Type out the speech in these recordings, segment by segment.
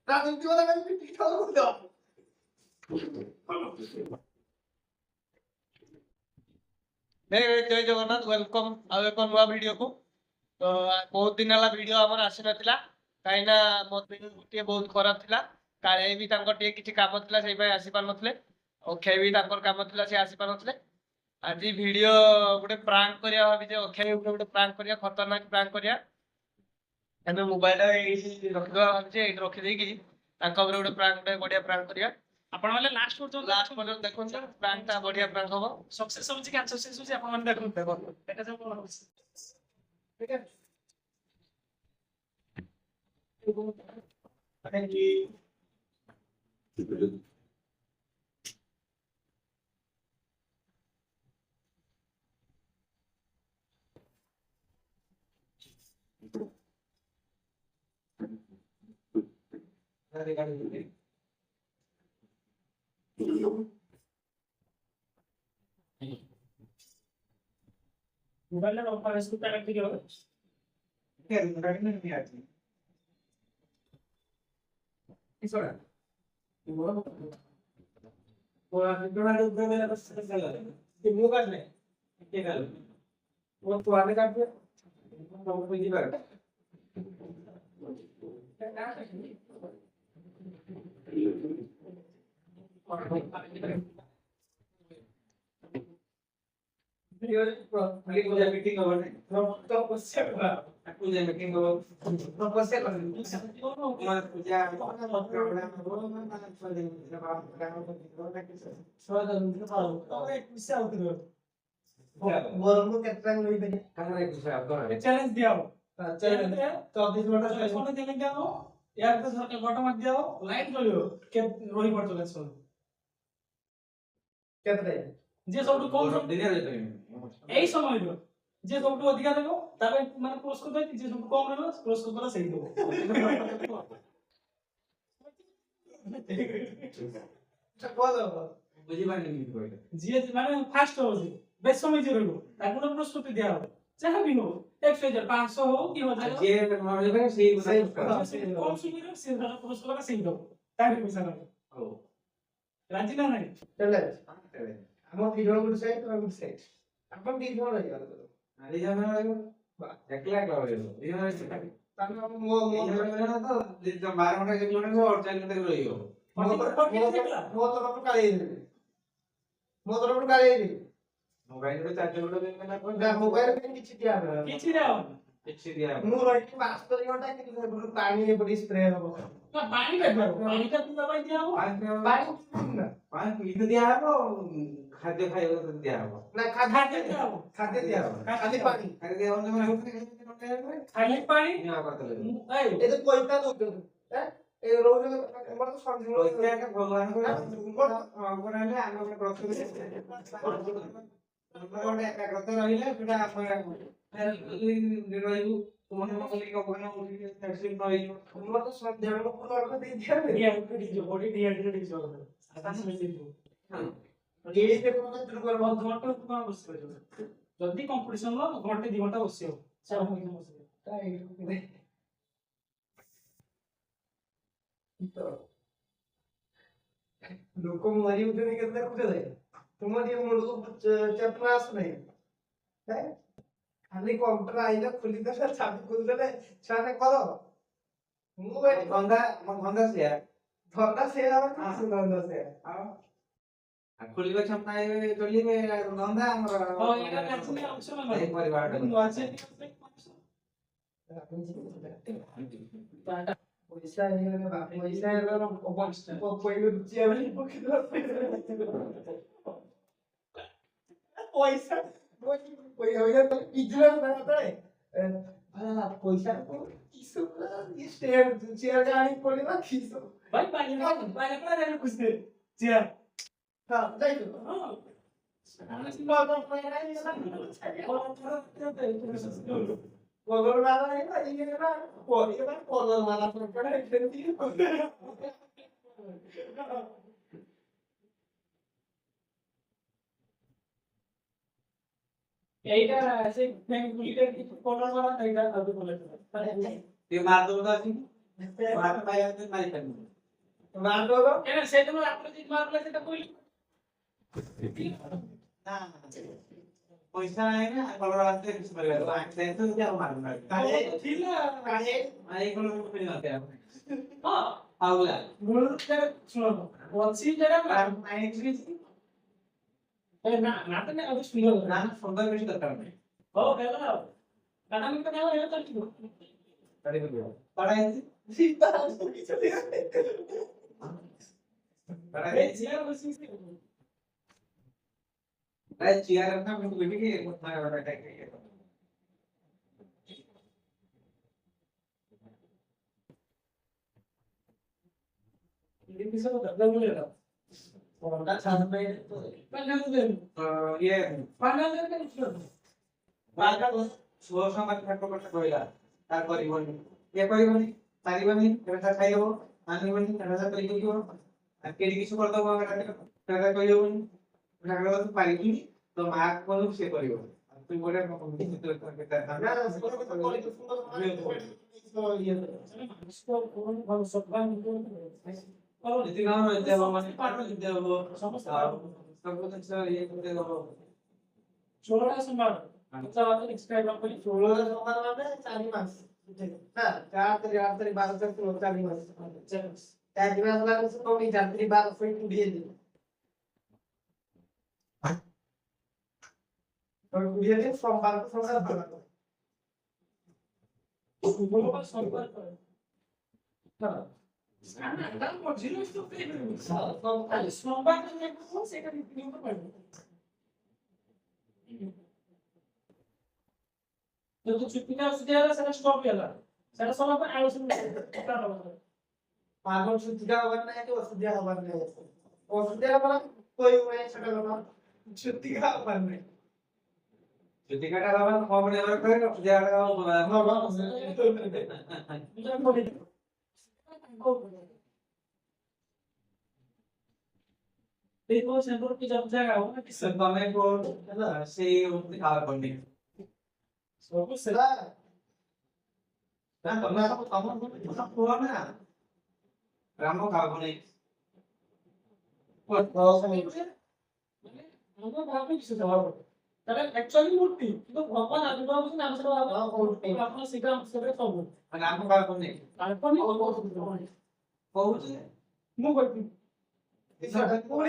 রাজনীতি বলে ঠিক বলতে जय जगन्नाथ वेलकम आउ एक नुआ वीडियो को तो बहुत दिन है वीडियो आमर आसी नाला कहीं मत गोटे बहुत खराब था काले भी किसी काम था से आसी पार ना अक्षय भी काम था सी आसी पार ना आज वीडियो गोटे प्रांक करिया भाभी अक्षय गोटे प्रांक करिया खतरनाक प्रांक करिया एमे मोबाइल रखिदवा भाभी रखिदेकी गोटे प्रांक बढ़िया प्रांक करिया आपण वाले लास्ट पर्यंत देखो प्रांक टा बढ़िया प्रांक हम सक्सेस होची कि अनसक्सेस होची आपण माने देखो देखा जाऊ कोन होची ठीक है मोबाइल में ऑफर इसको कनेक्ट करो क्या रिकॉर्डिंग नहीं आती इस वाला वो थोड़ा ऊपर मेरा बस चल रहा है कि मुंह काट ले ये कर वो तो आगे काट दे तो कोई नहीं कर पूजा मीटिंग over तो उससे पूजा मीटिंग over तो उससे कर हमारा पूजा प्रोग्राम तो एक विषय उतरो बोलनो कितना लोई बने कहां एक विषय आपको चैलेंज दिया हो चैलेंज 24 घंटा चैलेंज दिया हो यार तो फोटो मत दिया हो लाइट करियो के रोही पड़ चले सुन केतरे जे सब कम दिन रे এই সময় रो जे सबटु अधिका देबो तबे माने पुरस्कार दई जे सबटु कम रहलो पुरस्कार करा सही देबो अच्छा बोल बुझी माने नहीं कोई जे माने फास्ट हो जे बेस समय जे रहलो ताको पुरस्कार दिया हो चाहे भी हो 1500 हो कि 1000 जे माने भाई सही कम समय रे से पुरस्कार सही देबो ताकि पैसा ना हो राजी ना नहीं चले हम वीडियो गुड साइड और गुड साइड अपन दी थोड़ा यार अरे जाना वाला एकला एकला हो ये तानो मो ना तो 12 घंटा के जोड़े और 4 घंटा के रहियो मो तो काले मो तो काले मोबाइल रे चार्ज घंटा ना कोई मोबाइल पे किछि दिया मु रही 5 घंटा के पानी बड़ी स्प्रे हो पानी का तू दवाई दिया हो पानी पी दिया हो खाद्य खाइबो तो दिया हो ना खाद्य दिया हो खाली पानी खाली दिया हो खाली पानी ना करतले ए तो कोइता दो हैं ए रोज हमर तो समझ लो कोइता के भगवान को कोराले आमे प्रथम हमर एक करते रहिले बिना रहिबु तुमने मकली का बना उठी टैक्सी में हमर तो सब देवे को कर दे दिया दिया बॉडी डिहाइड्रेट हो गया आसान में दे ये जे कोन तो कर बहुत घंटा कोन बस कर जल्दी कंपटीशन लो घंटे 2 घंटा बसियो सब हम बसियो तो लोको मरी उठे नहीं करते कुछ है तुम्हारी मुंड को चपना आस नहीं है खाली कंप्यूटर आइला खुली दे चाबी खुल दे छाने करो मु गंगा से हां खुली को छपना है चली में गंगा हमर हां एटा नेचुरली ऑप्शन है एक परिवार पैसा है पैसा है को कोई रुचिया नहीं पैसा कोई हो जाए तो इजरा बनाता है पैसा को किसो ये चेयर गाड़ी पड़े ना किसो भाई पानी रहने कुछ दे चेयर हां देखो हां কলর মালা নাই না এই না পরে এবার কলর মালা করে ফেলতি এইটা সেই গুলিটার কিছু কলর মারা এইটা আমি বলে তুই মার দেবো তো আজকে মার পাই আমি মারি ফেলবো মার দেবো কেন সেটা আপনি যদি মারলে সেটা কইলি না পয়সা নাই না কলর আসতে কিছু করে গেল আমি তো যাও মারবো না আরে ছিল আরে আর এই কলর করে না তে হ্যাঁ আউলা বলতে শুনো বলছি যেটা আর মাইনে দিয়েছি না না তো না আমি শুনো না সুন্দর বেশি দরকার নেই ও গেল কারণ আমি তো গেল এটা তো পাড়াই করবো পাড়াই আছে সীতা কিছু পাড়াই এই জিয়া বসি আরে চেয়ার না আমি বলি কি কোথায় ওটা টাইকে এই পিছনে দাদা বলে দাও ওটা ছাড়বে তো পান্ডা দেন ইয়ে পান্ডা দেন কেন বাগা শুভ সমাজ থাকবো করতে কইলা তারপর বলি কে করিবনি পারিবনি এটা খাইব আনিবনি এটা তৈরি করিব আর কেডি কিছু করতে হবে এটা কইবনি এটা তো পারিবনি তো মা কোন সে করিব আর তুই বলে কিছু তো করতে না না কোনো কথা বলি তো সুন্দর তো ইয়ে কোন ভালো সববান করো যদি না হয় দেব মানে পারবে দেব সমস্যা সব কিছু ইয়ে করতে দেব ষোলোটা সোমবার আচ্ছা আমাদের এক্সট্রা করে 16 সোমবার মানে 4 মাস হ্যাঁ 4 তারিখ 8 তারিখ 12 তারিখ 4 মাস 4 মাস লাগে তো আমি 4 তারিখ 12 ফিট দিয়ে দিই তো দিয়ে দিই সোমবার সোমবার ভালো ষোলোটা সোমবার করে না না মজিল তো পেয়ে সোমবার থেকে সেটা নিতে পারবে যদি ছুটিটা আসছে আর সেটা স্টপ গেল সেটা সব আলোচনা করতে হবে পাগল ছুটিটা হবার না কি ওষুধ দেওয়া হবার না ওষুধ দেওয়া হবার কই ওই সেটা না ছুটি হবার না যদি কাটা হবে খবর এবার করে যে আর देखो सेंटर की जब जाएगा वो ना किस समय को है ना সেই অবধি খাওয়া করনি सब से না না তোমরা আমার কথা পুরো না রামও খাওয়া করনি আমরা ভাবি কিছু দেওয়া হবে তাহলে অ্যাকচুয়ালি মূর্তি কিন্তু ভগবান আবির্ভাব হচ্ছে নাম সেটা আপনার সেটা সেটা সব মানে রামও খাওয়া করনি তারপর পৌঁছে মু কইতি এটা কোন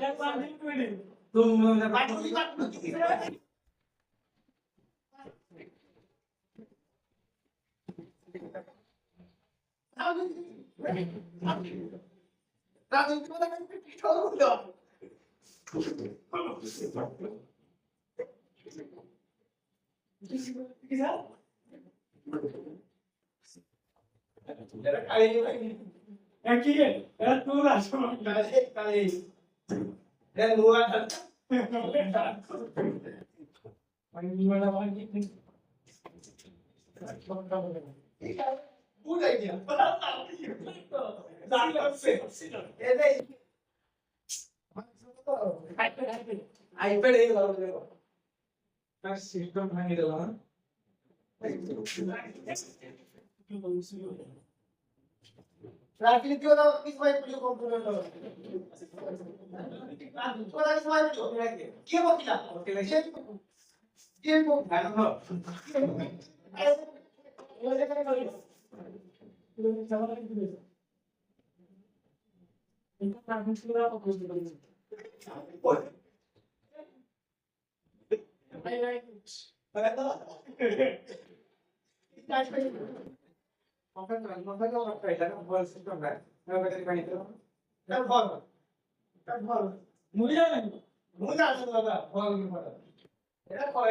একবার দিন কইলি তুমি পাটুলি একই এরা তোর আসো আমি মানে মানে Good idea. iPad এই ভালো দেবো আর সিস্টেম ভাঙি দিল না রাখলি দিও দাও কি সময় পুজো কম্পিউটার দাও তোরা কি সময় পুজো কি বলছিলা কি বল জানো মুড়ি যাবে নাকি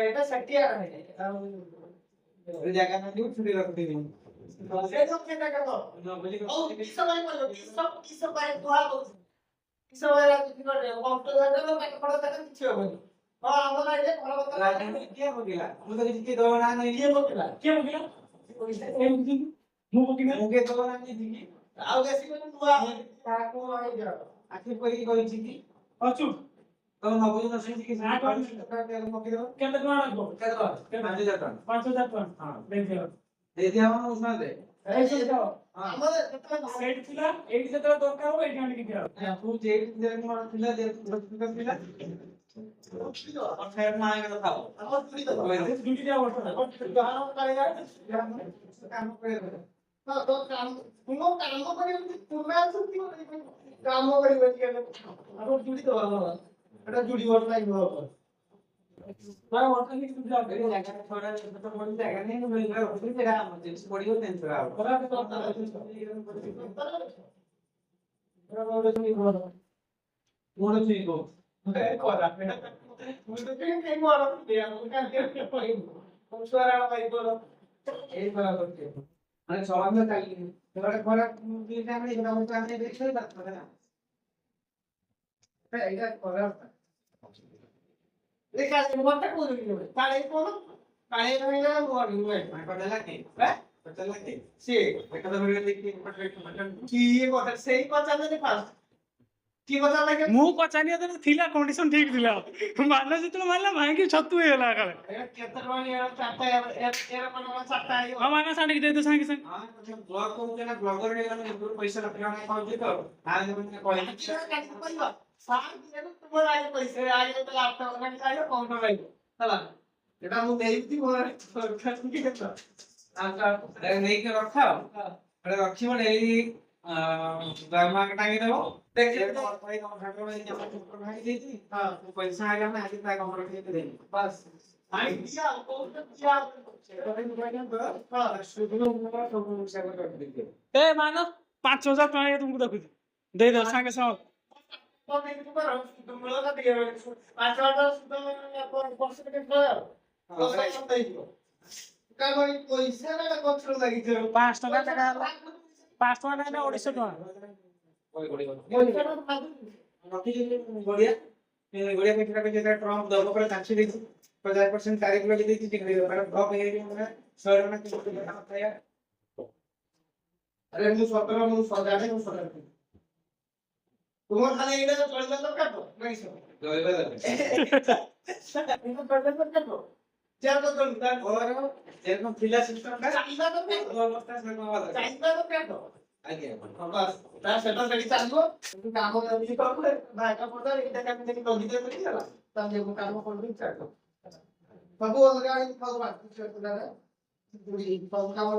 এটা সেটিয়া জায়গা না দিও ছুটি রাখতে দিন না বলি কিছু ହଁ ଆମର ଆଇଲେ ଘର କଥା ରାଜନୀତି କିଏ ପକେଇଲା ମୁଁ ତ କିଛି କିଏ ଦବ ନା ନାହିଁ କିଏ ପକେଇଲା କିଏ ପକେଇଲା ଏମିତି ମୁଁ ପକେଇନା ମୁଁ କିଏ ଦବ ନା ନାହିଁ କି ଆଉ ବେଶୀ କରି ନୂଆ କାହାକୁ ଆଇଯାଅ ଆଖି କରିକି କହିଛି କି ଅଛୁ ତମ ନବଜ ଦର୍ଶନ କି ନା କଣ? ପକେଇଦବ କେତେ ଟଙ୍କା ଲାଗିବ କେତେ ଟଙ୍କା 5,000 ଟଙ୍କା 5,000 ଟଙ୍କା ହଁ ଦେଇଦିଅ ଦେଇଦିଅ ଆମ ଉଷ୍ଣରେ ଏଇଠି ଦିଅ ଆମର ଯେତେବେଳେ ସେଇଠି ଥିଲା ଏଇଠି ଯେତେବେଳେ ଦରକାର ହବ ଏଇଠି ଆଣିକି ଦିଅ ତୁ ଯେଇଠି ମୋର ଥିଲା ଯେ ଥିଲା ଅଠାର ନା ଆগে କଥା ଆମର ଚୁରି ଦବ ଡ୍ୟୁଟି ଦିଆ ବର୍ଷ ବାହାର କାଳିଆ କାମ କରିବ ହଁ ତ କାମ ତୁମ କାମ କରିବ ତୁମେ ଆସୁଛି କାମ କରିବ ଟିକେ ଆମର ଚୁରି ଦବ ଆମର ଏଟା ଚୁରି ବର୍ଷ ଲାଗିବ ତାର ବର୍ଷ କିଛି ଦିଆ ଜାଗା ଛଡା ତ ମୋର ଜାଗା ନାହିଁ ମୁଁ ମିଳିଲା ରଖୁଛି ସେଟା ଆମ ଜିନିଷ ପଡିବ ଟେନ୍ସନ୍ ହବ ଖରାପ ତ ମୋର ଚୁଇ କହୁ এই করা করছে মানে সমাজ চালিয়ে এবারে খরা দিতে আমরা এটা বলতে আমি দেখতে পাচ্ছি না এটা করা কটা লাগে কটা লাগে একটা তো ভিডিও দেখি ସେଇ ପଚାରିଲେ ଫାଷ୍ଟ କି କଥା ଲାଗେ ମୁଁ ପଚାରିବା ତ ଥିଲା କଣ୍ଡିସନ ଠିକ ଥିଲା ମାନ ଯେତେବେଳେ ମାରିଲା ଭାଇକି ଛତୁ ହେଇଗଲା କାଳେ କେତେ ଟଙ୍କା ଚାରିଟା ଏର ମାନେ ଚାରିଟା ହେଇଗଲା ହଁ ମାନ ସାଙ୍ଗେ ଦେଇଦେ ସାଙ୍ଗେ ସାଙ୍ଗେ ହଁ ବ୍ଲଗ କରୁଛେ ନା ବ୍ଲଗର ହେଇଗଲା ଏଗୁলো ପଇସା ଲକ୍ଷ ଟଙ୍କା ପାଉଛି ତ ଆଉ ଯେମିତି କହିଲି ତୁମର ଆগে ପଇସା ଆগে ଲାପଟପ୍ ଆଇବ କମ୍ପ୍ୟୁଟର ଆଇବ ହେଲା ଏଟା ମୁଁ ଦେଇଛି ମୋର ନେଇକି ରଖାଅ ଏଟା ରଖିବ ଡେଲି ଦରମା ଟାଙ୍ଗି ଦେବ ଦେଖିବେ ପଇସା ଆଜ୍ଞା ନା ଆଜି ତା କମର ରଖିକି ଦେବି ବାସ୍ ଆଇଡିଆ କୋଉଟା ଏ ମାନ 5,000 ଟଙ୍କା ତୁମକୁ ଦେଖୁଛି ଦେଇଦେ ସାଙ୍ଗେ ସାଙ୍ଗେ ପଇସା 5 ଟଙ୍କା ଲେଖା ହେଲା 5 ଟଙ୍କା ଲେଖା 250 ଟଙ୍କା ଗଡ଼ିଆ ଗଡ଼ିଆ କେତେଟା କେତେଟା ଟ୍ରମ୍ପ ଦବ ପରେ ଚାଞ୍ଚି ଦେଇଛି 50% ତାରିଖ ଲଗେଇ ଦେଇଛି ଟିକେ ମାନେ ଡ୍ରପ ହେଇଯାଇଛି ମାନେ 100 ଟଙ୍କା କେତେ ଟଙ୍କା ଖାଇବା ଆରେ ମୁଁ ସତର ମୁଁ ସଜାଡେ ମୁଁ ସଜାଡେ ତୁମର ଖାଲି ଏଇଟା ଚଳିବା ଦରକାର ତ ନାଇଁ ସର ରହିବା ଦରକାର ମୁଁ ଚଳିବା ଦରକାର ତ ଚାଲ ତ ଚଳିବା और जेरकम फिला सिस्टम का ଚାଲିବା ଦରକାର अवस्था से को वाला ଚାଲିବା ଦରକାର ତ आगे ବାସ୍ ତା ସେଟା ସେଠି ଚାଲିବ କିନ୍ତୁ କାମ ଯଦି କରିଲେ ନା ଏକା ପଡିଲା ଏଇଟା କେମିତି ଦେଖି ଲଗିତେ ମିଳିଗଲା ତାହେଲେ ମୁଁ କାମ କରିବି ଚାଲିବ ସବୁ ଅଲଗା ସବୁ ବାକି ସବୁ କାମ